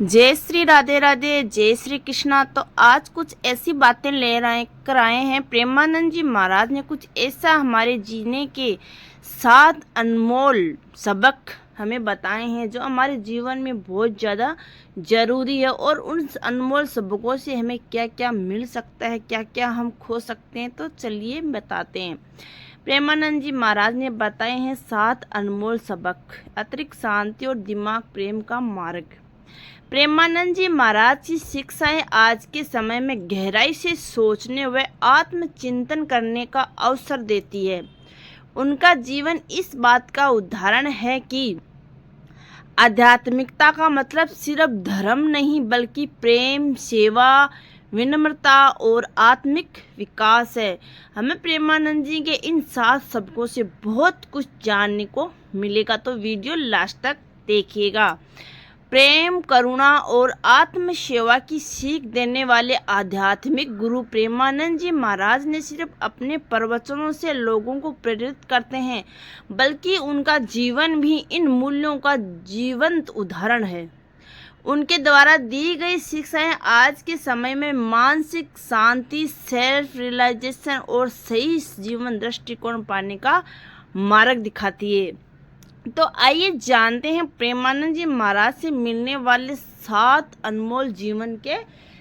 जय श्री राधे राधे, जय श्री कृष्णा। तो आज कुछ ऐसी बातें कर आए हैं। प्रेमानंद जी महाराज ने कुछ ऐसा हमारे जीने के 7 अनमोल सबक हमें बताए हैं जो हमारे जीवन में बहुत ज़्यादा ज़रूरी है। और उन अनमोल सबकों से हमें क्या क्या मिल सकता है, क्या क्या हम खो सकते हैं, तो चलिए बताते हैं। प्रेमानंद जी महाराज ने बताए हैं 7 अनमोल सबक। अतिरिक्त शांति और दिमाग प्रेम का मार्ग। प्रेमानंद जी महाराज की शिक्षाएं आज के समय में गहराई से सोचने व आत्मचिंतन करने का अवसर देती है। उनका जीवन इस बात का उदाहरण है कि आध्यात्मिकता का मतलब सिर्फ धर्म नहीं बल्कि प्रेम, सेवा, विनम्रता और आत्मिक विकास है। हमें प्रेमानंद जी के इन 7 सबकों से बहुत कुछ जानने को मिलेगा, तो वीडियो लास्ट तक देखिएगा। प्रेम, करुणा और आत्म सेवा की सीख देने वाले आध्यात्मिक गुरु प्रेमानंद जी महाराज ने सिर्फ अपने प्रवचनों से लोगों को प्रेरित करते हैं, बल्कि उनका जीवन भी इन मूल्यों का जीवंत उदाहरण है। उनके द्वारा दी गई शिक्षाएं आज के समय में मानसिक शांति, सेल्फ रियलाइजेशन और सही जीवन दृष्टिकोण पाने का मार्ग दिखाती है। तो आइए जानते हैं प्रेमानंद जी महाराज से मिलने वाले 7 अनमोल जीवन के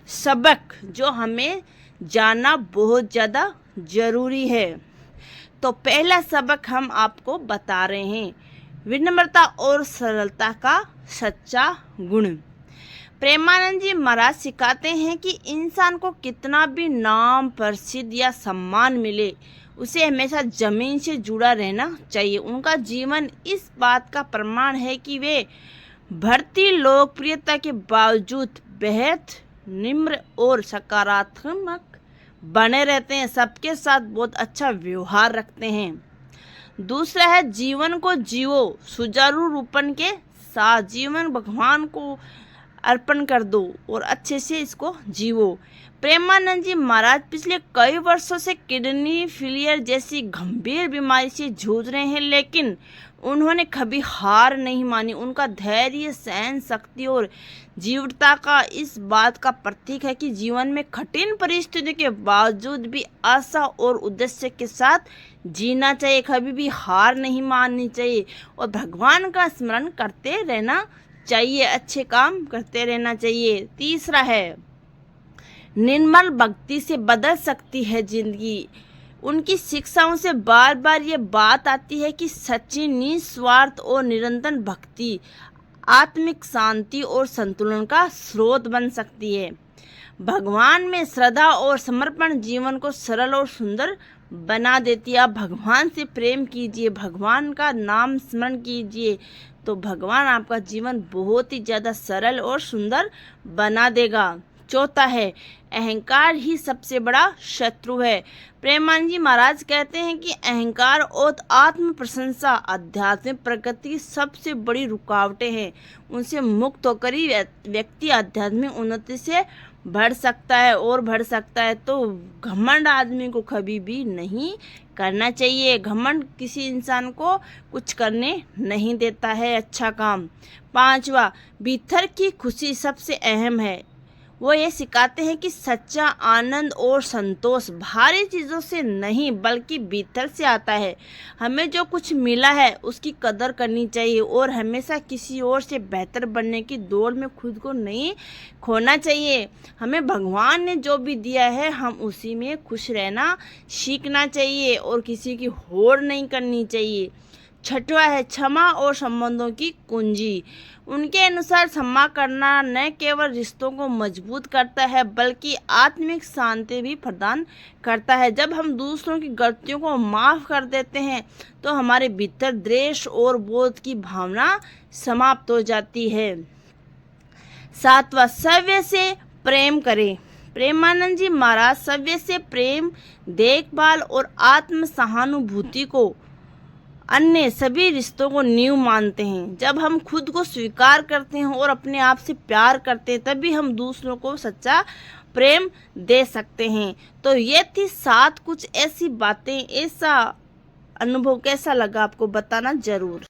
सबक जो हमें जानना बहुत ज़्यादा ज़रूरी है। तो पहला सबक हम आपको बता रहे हैं, विनम्रता और सरलता का सच्चा गुण। प्रेमानंद जी महाराज सिखाते हैं कि इंसान को कितना भी नाम, प्रसिद्ध या सम्मान मिले, उसे हमेशा जमीन से जुड़ा रहना चाहिए। उनका जीवन इस बात का प्रमाण है कि वे बढ़ती लोकप्रियता के बावजूद बेहद निम्र और सकारात्मक बने रहते हैं, सबके साथ बहुत अच्छा व्यवहार रखते हैं। दूसरा है, जीवन को जियो सुचारू रूपन के साथ। जीवन भगवान को अर्पण कर दो और अच्छे से इसको जीवो। प्रेमानंद जी महाराज पिछले कई वर्षों से किडनी फेलियर जैसी गंभीर बीमारी से जूझ रहे हैं, लेकिन उन्होंने कभी हार नहीं मानी। उनका धैर्य, सहन शक्ति और जीवटता का इस बात का प्रतीक है कि जीवन में कठिन परिस्थितियों के बावजूद भी आशा और उद्देश्य के साथ जीना चाहिए, कभी भी हार नहीं माननी चाहिए और भगवान का स्मरण करते रहना चाहिए, अच्छे काम करते रहना चाहिए। तीसरा है, निर्मल भक्ति से बदल सकती है जिंदगी। उनकी शिक्षाओं से बार बार ये बात आती है कि सच्ची, निस्वार्थ और निरंतर भक्ति आत्मिक शांति और संतुलन का स्रोत बन सकती है। भगवान में श्रद्धा और समर्पण जीवन को सरल और सुंदर बना देती है। आप भगवान से प्रेम कीजिए, भगवान का नाम स्मरण कीजिए, तो भगवान आपका जीवन बहुत ही ज़्यादा सरल और सुंदर बना देगा। चौथा है, अहंकार ही सबसे बड़ा शत्रु है। प्रेमानंद जी महाराज कहते हैं कि अहंकार और आत्म प्रशंसा आध्यात्मिक प्रगति की सबसे बड़ी रुकावटें हैं। उनसे मुक्त होकर ही व्यक्ति आध्यात्मिक उन्नति से बढ़ सकता है और बढ़ सकता है। तो घमंड आदमी को कभी भी नहीं करना चाहिए। घमंड किसी इंसान को कुछ करने नहीं देता है अच्छा काम। 5वां, भीतर की खुशी सबसे अहम है। वो ये सिखाते हैं कि सच्चा आनंद और संतोष बाहरी चीज़ों से नहीं बल्कि भीतर से आता है। हमें जो कुछ मिला है उसकी कदर करनी चाहिए और हमेशा किसी और से बेहतर बनने की दौड़ में खुद को नहीं खोना चाहिए। हमें भगवान ने जो भी दिया है हम उसी में खुश रहना सीखना चाहिए और किसी की होड़ नहीं करनी चाहिए। 6वां है, क्षमा और संबंधों की कुंजी। उनके अनुसार क्षमा करना न केवल रिश्तों को मजबूत करता है बल्कि आत्मिक शांति भी प्रदान करता है। जब हम दूसरों की गलतियों को माफ़ कर देते हैं तो हमारे भीतर द्वेष और बोध की भावना समाप्त हो जाती है। 7वां, सव्य से प्रेम करें। प्रेमानंद जी महाराज सव्य से प्रेम, देखभाल और आत्म सहानुभूति को अन्य सभी रिश्तों को नींव मानते हैं। जब हम खुद को स्वीकार करते हैं और अपने आप से प्यार करते हैं तभी हम दूसरों को सच्चा प्रेम दे सकते हैं। तो ये थी 7 कुछ ऐसी बातें। ऐसा अनुभव कैसा लगा आपको बताना जरूर।